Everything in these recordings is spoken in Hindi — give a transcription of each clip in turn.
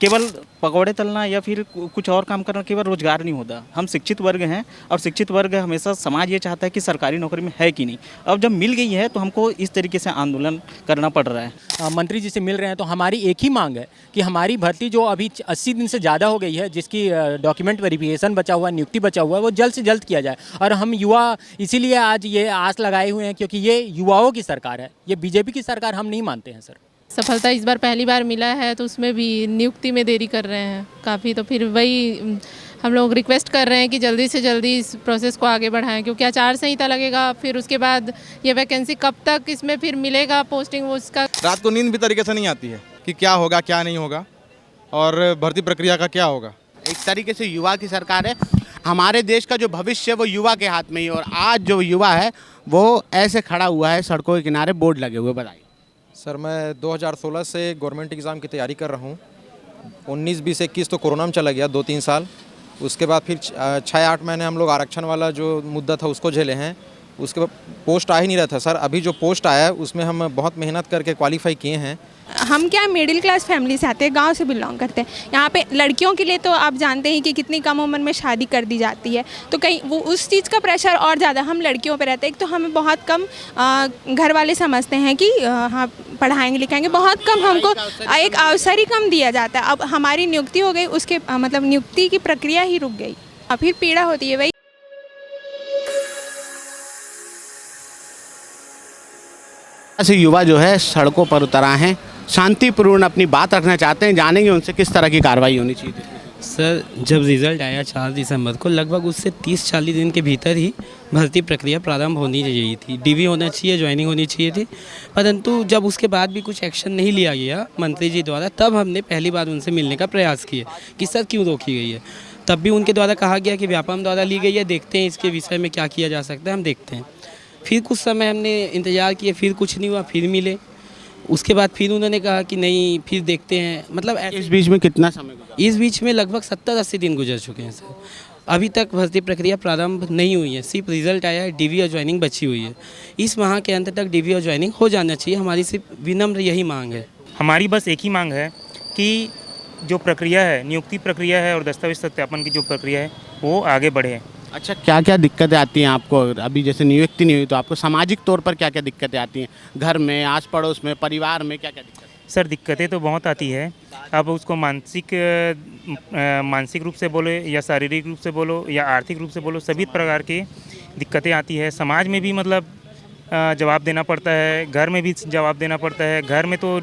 केवल पकौड़े तलना या फिर कुछ और काम करना केवल रोजगार नहीं होता। हम शिक्षित वर्ग हैं और शिक्षित वर्ग हमेशा समाज ये चाहता है कि सरकारी नौकरी में है कि नहीं। अब जब मिल गई है तो हमको इस तरीके से आंदोलन करना पड़ रहा है। मंत्री जी से मिल रहे हैं तो हमारी एक ही मांग है कि हमारी भर्ती जो अभी 80 दिन से ज़्यादा हो गई है, जिसकी डॉक्यूमेंट वेरिफिकेशन बचा हुआ है, नियुक्ति बचा हुआ है, वो जल्द से जल्द किया जाए। और हम युवा इसीलिए आज ये आस लगाए हुए हैं क्योंकि ये युवाओं की सरकार है, ये बीजेपी की सरकार हम नहीं मानते हैं सर। सफलता इस बार पहली बार मिला है तो उसमें भी नियुक्ति में देरी कर रहे हैं काफ़ी, तो फिर वही हम लोग रिक्वेस्ट कर रहे हैं कि जल्दी से जल्दी इस प्रोसेस को आगे बढ़ाएं, क्योंकि आचार संहिता लगेगा, फिर उसके बाद ये वैकेंसी कब तक इसमें फिर मिलेगा पोस्टिंग, वो उसका रात को नींद भी तरीके से नहीं आती है कि क्या होगा क्या नहीं होगा और भर्ती प्रक्रिया का क्या होगा। एक तरीके से युवा की सरकार है। हमारे देश का जो भविष्य है वो युवा के हाथ में ही है, और आज जो युवा है वो ऐसे खड़ा हुआ है सड़कों के किनारे, बोर्ड लगे हुए। बताइए सर, मैं 2016 से गवर्नमेंट एग्ज़ाम की तैयारी कर रहा हूँ। 19, 20, 21 तो कोरोना में चला गया 2-3 साल। उसके बाद फिर 6-8 महीने हम लोग आरक्षण वाला जो मुद्दा था उसको झेले हैं। उसके बाद पोस्ट आ ही नहीं रहा था सर। अभी जो पोस्ट आया है उसमें हम बहुत मेहनत करके क्वालिफाई किए हैं। हम क्या मिडिल क्लास फैमिली से आते हैं, गांव से बिलोंग करते हैं। यहाँ पे लड़कियों के लिए तो आप जानते हैं कि कितनी कम उम्र में शादी कर दी जाती है, तो कहीं वो उस चीज़ का प्रेशर और ज़्यादा हम लड़कियों पे रहता है। एक तो हमें बहुत कम घर वाले समझते हैं कि हाँ पढ़ाएंगे लिखाएंगे, बहुत कम हमको एक अवसर ही कम दिया जाता है। अब हमारी नियुक्ति हो गई, उसके मतलब नियुक्ति की प्रक्रिया ही रुक गई, और फिर पीड़ा होती है। वही ऐसे युवा जो है सड़कों पर उतर आए हैं, शांतिपूर्ण अपनी बात रखना चाहते हैं। जानेंगे उनसे किस तरह की कार्रवाई होनी चाहिए। सर, जब रिज़ल्ट आया 4 दिसंबर को, लगभग उससे 30-40 दिन के भीतर ही भर्ती प्रक्रिया प्रारंभ होनी चाहिए थी। डीवी होना चाहिए, ज्वाइनिंग होनी चाहिए थी, परंतु जब उसके बाद भी कुछ एक्शन नहीं लिया गया मंत्री जी द्वारा, तब हमने पहली बार उनसे मिलने का प्रयास किया कि सर क्यों रोकी गई है। तब भी उनके द्वारा कहा गया कि व्यापम द्वारा ली गई है, देखते हैं इसके विषय में क्या किया जा सकता है, हम देखते हैं। फिर कुछ समय हमने इंतज़ार किया, फिर कुछ नहीं हुआ, फिर मिले। उसके बाद फिर उन्होंने कहा कि नहीं फिर देखते हैं। मतलब इस बीच में कितना समय गुजरा? इस बीच में लगभग 70-80 दिन गुजर चुके हैं सर। अभी तक भर्ती प्रक्रिया प्रारंभ नहीं हुई है, सिर्फ रिजल्ट आया है, डीवी और ज्वाइनिंग बची हुई है। इस माह के अंत तक डीवी और ज्वाइनिंग हो जाना चाहिए, हमारी सिर्फ विनम्र यही मांग है। हमारी बस एक ही मांग है कि जो प्रक्रिया है, नियुक्ति प्रक्रिया है और दस्तावेज सत्यापन की जो प्रक्रिया है वो आगे बढ़े। अच्छा, क्या क्या दिक्कतें आती हैं आपको? अभी जैसे नियुक्ति नहीं हुई तो आपको सामाजिक तौर पर क्या क्या दिक्कतें आती हैं? घर में, आस पड़ोस में, परिवार में क्या क्या दिक्कतें? सर, दिक्कतें तो बहुत आती है। अब उसको मानसिक रूप से बोलो या शारीरिक रूप से बोलो या आर्थिक रूप से बोलो, सभी प्रकार की दिक्कतें आती है। समाज में भी मतलब जवाब देना पड़ता है, घर में भी जवाब देना पड़ता है। घर में तो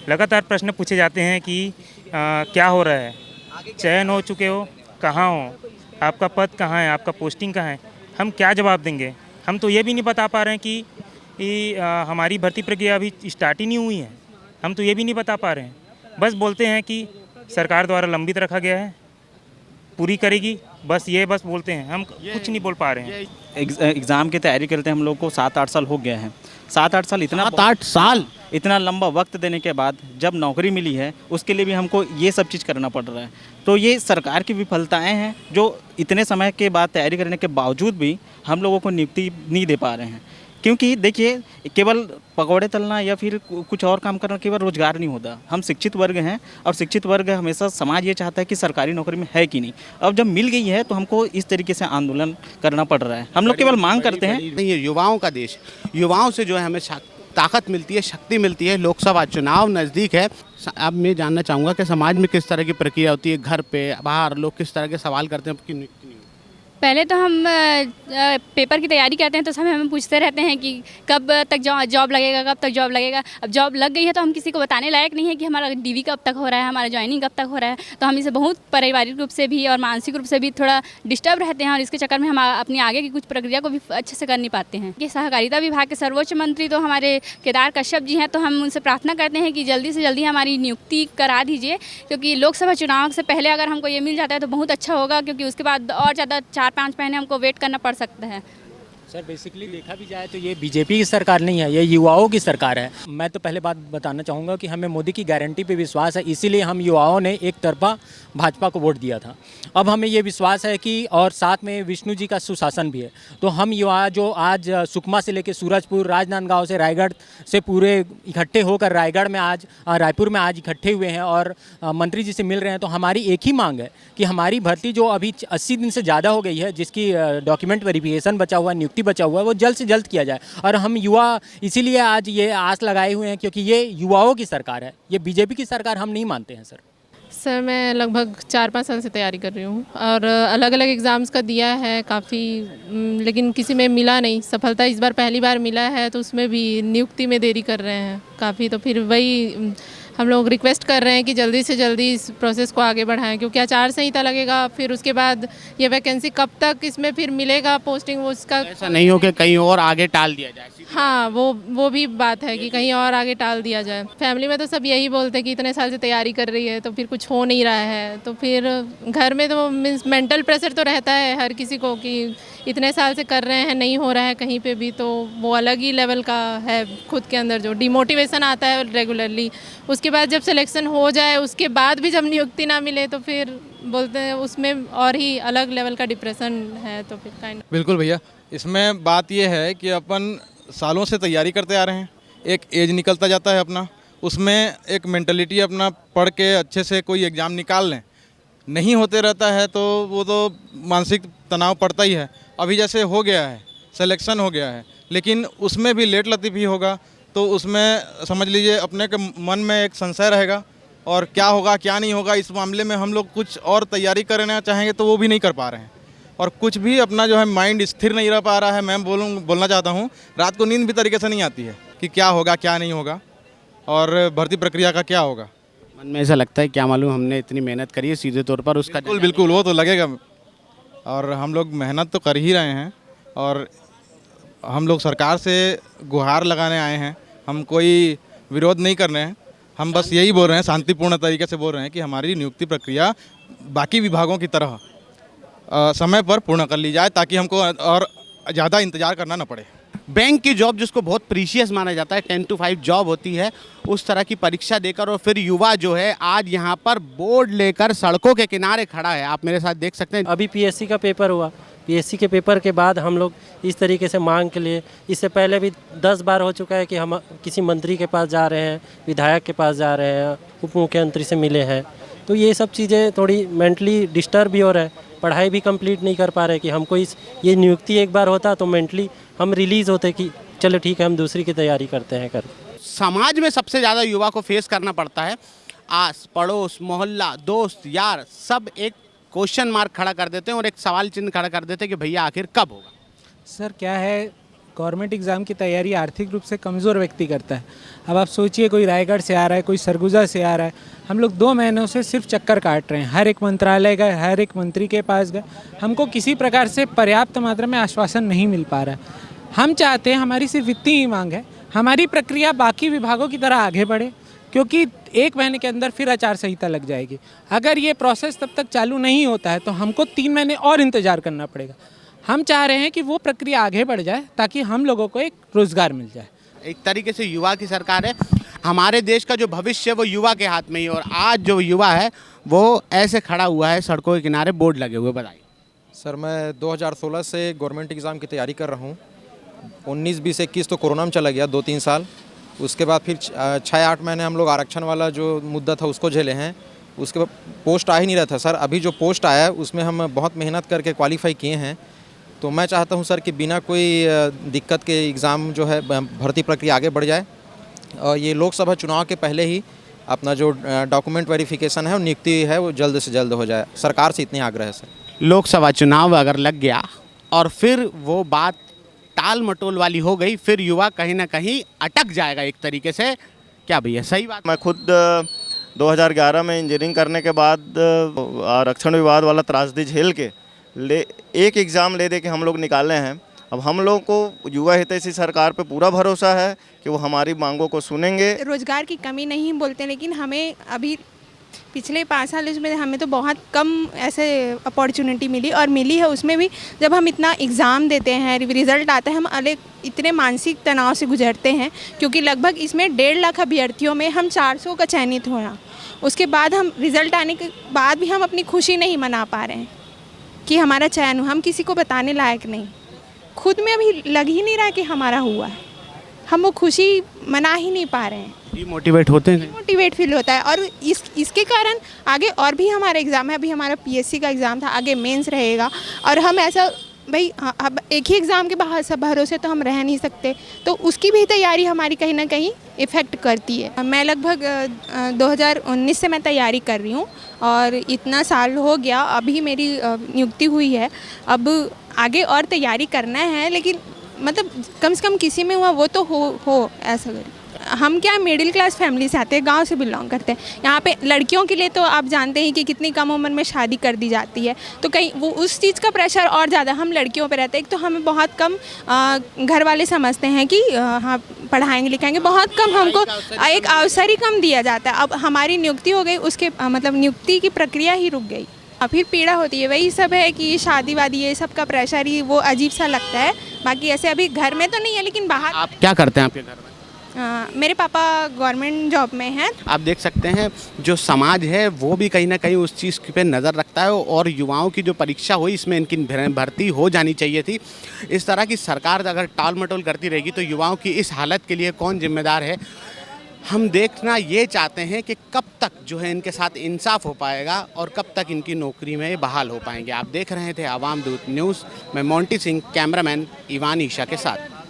लगातार प्रश्न पूछे जाते हैं कि क्या हो रहा है, चयन हो चुके हो, कहाँ हो, आपका पद कहाँ है, आपका पोस्टिंग कहाँ है। हम क्या जवाब देंगे? हम तो ये भी नहीं बता पा रहे हैं कि हमारी भर्ती प्रक्रिया अभी स्टार्ट ही नहीं हुई है। हम तो ये भी नहीं बता पा रहे हैं। बस बोलते हैं कि सरकार द्वारा लंबित रखा गया है, पूरी करेगी, बस ये बस बोलते हैं। हम कुछ नहीं बोल पा रहे हैं। एग्ज़ाम की तैयारी करते हम लोग को 7-8 साल हो गए हैं। 7-8 साल, इतना लंबा वक्त देने के बाद जब नौकरी मिली है उसके लिए भी हमको ये सब चीज़ करना पड़ रहा है। तो ये सरकार की विफलताएं हैं जो इतने समय के बाद तैयारी करने के बावजूद भी हम लोगों को नियुक्ति नहीं दे पा रहे हैं। क्योंकि देखिए, केवल पकौड़े तलना या फिर कुछ और काम करना केवल रोजगार नहीं होता। हम शिक्षित वर्ग हैं और शिक्षित वर्ग हमेशा समाज ये चाहता है कि सरकारी नौकरी में है कि नहीं। अब जब मिल गई है तो हमको इस तरीके से आंदोलन करना पड़ रहा है। हम लोग केवल मांग करते हैं। नहीं, ये युवाओं का देश, युवाओं से जो है हमें ताकत मिलती है, शक्ति मिलती है। लोकसभा चुनाव नज़दीक है। अब मैं जानना चाहूँगा कि समाज में किस तरह की प्रक्रिया होती है, घर पे बाहर लोग किस तरह के सवाल करते हैं आपकी नियुक्ति? पहले तो हम पेपर की तैयारी करते हैं तो सब हमें पूछते रहते हैं कि कब तक जॉब लगेगा, कब तक जॉब लगेगा। अब जॉब लग गई है तो हम किसी को बताने लायक नहीं है कि हमारा डीवी कब तक हो रहा है, हमारा ज्वाइनिंग कब तक हो रहा है। तो हम इसे बहुत पारिवारिक रूप से भी और मानसिक रूप से भी थोड़ा डिस्टर्ब रहते हैं, और इसके चक्कर में हम अपनी आगे की कुछ प्रक्रिया को भी अच्छे से कर नहीं पाते हैं। ये सहकारिता विभाग के सर्वोच्च मंत्री तो हमारे केदार कश्यप जी हैं, तो हम उनसे प्रार्थना करते हैं कि जल्दी से जल्दी हमारी नियुक्ति करा दीजिए, क्योंकि लोकसभा चुनाव से पहले अगर हमको ये मिल जाता है तो बहुत अच्छा होगा, क्योंकि उसके बाद और ज़्यादा 4-5 महीने हमको वेट करना पड़ सकता है। सर बेसिकली देखा भी जाए तो ये बीजेपी की सरकार नहीं है, ये युवाओं की सरकार है। मैं तो पहले बात बताना चाहूँगा कि हमें मोदी की गारंटी पे विश्वास है, इसीलिए हम युवाओं ने एक तरफा भाजपा को वोट दिया था। अब हमें ये विश्वास है कि और साथ में विष्णु जी का सुशासन भी है, तो हम युवा जो आज सुकमा से लेकर सूरजपुर, राजनांदगांव से, रायगढ़ से पूरे इकट्ठे होकर रायगढ़ में आज रायपुर में आज इकट्ठे हुए हैं और मंत्री जी से मिल रहे हैं, तो हमारी एक ही मांग है कि हमारी भर्ती जो अभी 80 दिन से ज़्यादा हो गई है, जिसकी डॉक्यूमेंट वेरिफिकेशन बचा हुआ है, नियुक्ति बचा हुआ है, वो जल्द से जल्द किया जाए। और हम युवा इसीलिए आज ये आस लगाए हुए हैं क्योंकि ये युवाओं की सरकार है, ये बीजेपी की सरकार हम नहीं मानते हैं। सर मैं लगभग 4-5 साल से तैयारी कर रही हूँ और अलग अलग एग्ज़ाम्स का दिया है काफ़ी, लेकिन किसी में मिला नहीं सफलता। इस बार पहली बार मिला है तो उसमें भी नियुक्ति में देरी कर रहे हैं काफ़ी, तो फिर वही हम लोग रिक्वेस्ट कर रहे हैं कि जल्दी से जल्दी इस प्रोसेस को आगे बढ़ाएं, क्योंकि आचार संहिता लगेगा, फिर उसके बाद ये वैकेंसी कब तक इसमें फिर मिलेगा पोस्टिंग, वो उसका ऐसा नहीं हो कि कहीं और आगे टाल दिया जाए। हाँ वो भी बात है कि कहीं और आगे टाल दिया जाए। फैमिली में तो सब यही बोलते हैं कि इतने साल से तैयारी कर रही है तो फिर कुछ हो नहीं रहा है, तो फिर घर में तो मीन्स मेंटल प्रेशर तो रहता है हर किसी को कि इतने साल से कर रहे हैं नहीं हो रहा है कहीं पे भी, तो वो अलग ही लेवल का है खुद के अंदर जो डिमोटिवेशन आता है रेगुलरली। उसके बाद जब सिलेक्शन हो जाए उसके बाद भी जब नियुक्ति ना मिले तो फिर बोलते हैं उसमें और ही अलग लेवल का डिप्रेशन है, तो फिर काइंड। बिल्कुल भैया, इसमें बात यह है कि अपन सालों से तैयारी करते आ रहे हैं, एक एज निकलता जाता है अपना, उसमें एक मेंटलिटी अपना पढ़ के अच्छे से कोई एग्ज़ाम निकाल लें, नहीं होते रहता है तो वो तो मानसिक तनाव पड़ता ही है। अभी जैसे हो गया है, सिलेक्शन हो गया है, लेकिन उसमें भी लेट लतीफ़ी होगा तो उसमें समझ लीजिए अपने के मन में एक संशय रहेगा और क्या होगा क्या नहीं होगा। इस मामले में हम लोग कुछ और तैयारी करना चाहेंगे तो वो भी नहीं कर पा रहे हैं और कुछ भी अपना जो है माइंड स्थिर नहीं रह पा रहा है। मैं बोलना चाहता हूँ, रात को नींद भी तरीके से नहीं आती है कि क्या होगा क्या नहीं होगा और भर्ती प्रक्रिया का क्या होगा। मन में ऐसा लगता है क्या मालूम हमने इतनी मेहनत करी है सीधे तौर पर उसका बिल्कुल वो तो लगेगा और हम लोग मेहनत तो कर ही रहे हैं और हम लोग सरकार से गुहार लगाने आए हैं, हम कोई विरोध नहीं कर रहे हैं, हम बस यही बोल रहे हैं, शांतिपूर्ण तरीके से बोल रहे हैं कि हमारी नियुक्ति प्रक्रिया बाकी विभागों की तरह समय पर पूर्ण कर ली जाए ताकि हमको और ज़्यादा इंतज़ार करना न पड़े। बैंक की जॉब जिसको बहुत प्रीशियस माना जाता है, 10 to 5 जॉब होती है, उस तरह की परीक्षा देकर और फिर युवा जो है आज यहाँ पर बोर्ड लेकर सड़कों के किनारे खड़ा है। आप मेरे साथ देख सकते हैं। अभी पीएससी का पेपर हुआ, पीएससी के पेपर के बाद हम लोग इस तरीके से मांग के लिए, इससे पहले भी 10 बार हो चुका है कि हम किसी मंत्री के पास जा रहे हैं, विधायक के पास जा रहे हैं, उप मुख्यमंत्री से मिले हैं, तो ये सब चीज़ें थोड़ी मेंटली डिस्टर्ब भी हो रहा है, पढ़ाई भी कंप्लीट नहीं कर पा रहे कि हमको ये नियुक्ति एक बार होता तो मेंटली हम रिलीज़ होते कि चलो ठीक है हम दूसरी की तैयारी करते हैं। समाज में सबसे ज़्यादा युवा को फेस करना पड़ता है, आस पड़ोस मोहल्ला दोस्त यार सब एक क्वेश्चन मार्क खड़ा कर देते हैं और एक सवाल चिन्ह खड़ा कर देते हैं कि भैया आखिर कब होगा। सर क्या है, गवर्नमेंट एग्ज़ाम की तैयारी आर्थिक रूप से कमज़ोर व्यक्ति करता है। अब आप सोचिए कोई रायगढ़ से आ रहा है, कोई सरगुजा से आ रहा है, हम लोग 2 महीनों से सिर्फ चक्कर काट रहे हैं, हर एक मंत्रालय गए, हर एक मंत्री के पास गए, हमको किसी प्रकार से पर्याप्त मात्रा में आश्वासन नहीं मिल पा रहा है। हम चाहते हैं, हमारी सिर्फ इतनी ही मांग है, हमारी प्रक्रिया बाकी विभागों की तरह आगे बढ़े, क्योंकि 1 महीने के अंदर फिर आचार संहिता लग जाएगी। अगर ये प्रोसेस तब तक चालू नहीं होता है तो हमको 3 महीने और इंतज़ार करना पड़ेगा। हम चाह रहे हैं कि वो प्रक्रिया आगे बढ़ जाए ताकि हम लोगों को एक रोज़गार मिल जाए। एक तरीके से युवा की सरकार है, हमारे देश का जो भविष्य है वो युवा के हाथ में ही, और आज जो युवा है वो ऐसे खड़ा हुआ है सड़कों के किनारे बोर्ड लगे हुए। बताइए सर, मैं 2016 से गवर्नमेंट एग्ज़ाम की तैयारी कर रहा हूँ। 19, 20, 21 तो कोरोना में चला गया 2-3 साल, उसके बाद फिर 6-8 महीने हम लोग आरक्षण वाला जो मुद्दा था उसको झेले हैं। उसके बाद पोस्ट आ ही नहीं रहा था सर। अभी जो पोस्ट आया है उसमें हम बहुत मेहनत करके क्वालिफाई किए हैं, तो मैं चाहता हूं सर कि बिना कोई दिक्कत के एग्ज़ाम जो है भर्ती प्रक्रिया आगे बढ़ जाए और ये लोकसभा चुनाव के पहले ही अपना जो डॉक्यूमेंट वेरिफिकेशन है और नियुक्ति है वो जल्द से जल्द हो जाए। सरकार से इतनी आग्रह है सर। लोकसभा चुनाव अगर लग गया और फिर वो बात टाल मटोल वाली हो गई, फिर युवा कहीं ना कहीं अटक जाएगा एक तरीके से। क्या भैया सही बात? मैं खुद 2011 में इंजीनियरिंग करने के बाद आरक्षण विवाद वाला त्रासदी झेल के एक एग्ज़ाम ले दे के हम लोग निकाले हैं। अब हम लोगों को युवा हितैषी सरकार पे पूरा भरोसा है कि वो हमारी मांगों को सुनेंगे। रोजगार की कमी नहीं बोलते, लेकिन हमें अभी पिछले 5 साल में हमें तो बहुत कम ऐसे अपॉर्चुनिटी मिली, और मिली है उसमें भी जब हम इतना एग्ज़ाम देते हैं, रिज़ल्ट आता है, हम अलग इतने मानसिक तनाव से गुजरते हैं, क्योंकि लगभग इसमें 1.5 लाख अभ्यर्थियों में हम 400 का चयनित हुआ। उसके बाद हम रिज़ल्ट आने के बाद भी हम अपनी खुशी नहीं मना पा रहे हैं कि हमारा चयन हुआ। हम किसी को बताने लायक नहीं, खुद में अभी लग ही नहीं रहा कि हमारा हुआ है, हम वो खुशी मना ही नहीं पा रहे हैं। डीमोटिवेट होते हैं, मोटिवेट फील होता है, और इसके कारण आगे और भी हमारा एग्ज़ाम है। अभी हमारा पीएससी का एग्ज़ाम था, आगे मेंस रहेगा, और हम ऐसा भाई अब एक ही एग्ज़ाम के बाहर सब भरोसे तो हम रह नहीं सकते, तो उसकी भी तैयारी हमारी कहीं ना कहीं इफ़ेक्ट करती है। मैं लगभग 2019 से मैं तैयारी कर रही हूँ, और इतना साल हो गया, अभी मेरी नियुक्ति हुई है। अब आगे और तैयारी करना है, लेकिन मतलब कम से कम किसी में हुआ वो तो हो ऐसा करें। हम क्या मिडिल क्लास फैमिली से आते हैं, गांव से बिलोंग करते हैं। यहाँ पे लड़कियों के लिए तो आप जानते हैं कि कितनी कम उम्र में शादी कर दी जाती है, तो कहीं वो उस चीज़ का प्रेशर और ज़्यादा हम लड़कियों पे रहता है। एक तो हमें बहुत कम घर वाले समझते हैं कि हाँ पढ़ाएंगे लिखाएंगे, बहुत कम हमको एक अवसर ही कम दिया जाता है। अब हमारी नियुक्ति हो गई, उसके मतलब नियुक्ति की प्रक्रिया ही रुक गई, फिर पीड़ा होती है। वही सब है कि शादी वादी ये सब का प्रेशर ही वो अजीब सा लगता है। बाकी ऐसे अभी घर में तो नहीं है, लेकिन बाहर। आप क्या करते हैं आपके घर में? मेरे पापा गवर्नमेंट जॉब में हैं। आप देख सकते हैं जो समाज है वो भी कहीं ना कहीं उस चीज़ पे नज़र रखता है, और युवाओं की जो परीक्षा हुई इसमें इनकी भर्ती हो जानी चाहिए थी। इस तरह की सरकार अगर टाल मटोल करती रहेगी तो युवाओं की इस हालत के लिए कौन जिम्मेदार है? हम देखना ये चाहते हैं कि कब तक जो है इनके साथ इंसाफ हो पाएगा और कब तक इनकी नौकरी में बहाल हो पाएंगे। आप देख रहे थे आवाम दूत न्यूज़ में मोंटी सिंह, कैमरामैन इवान ईशा के साथ।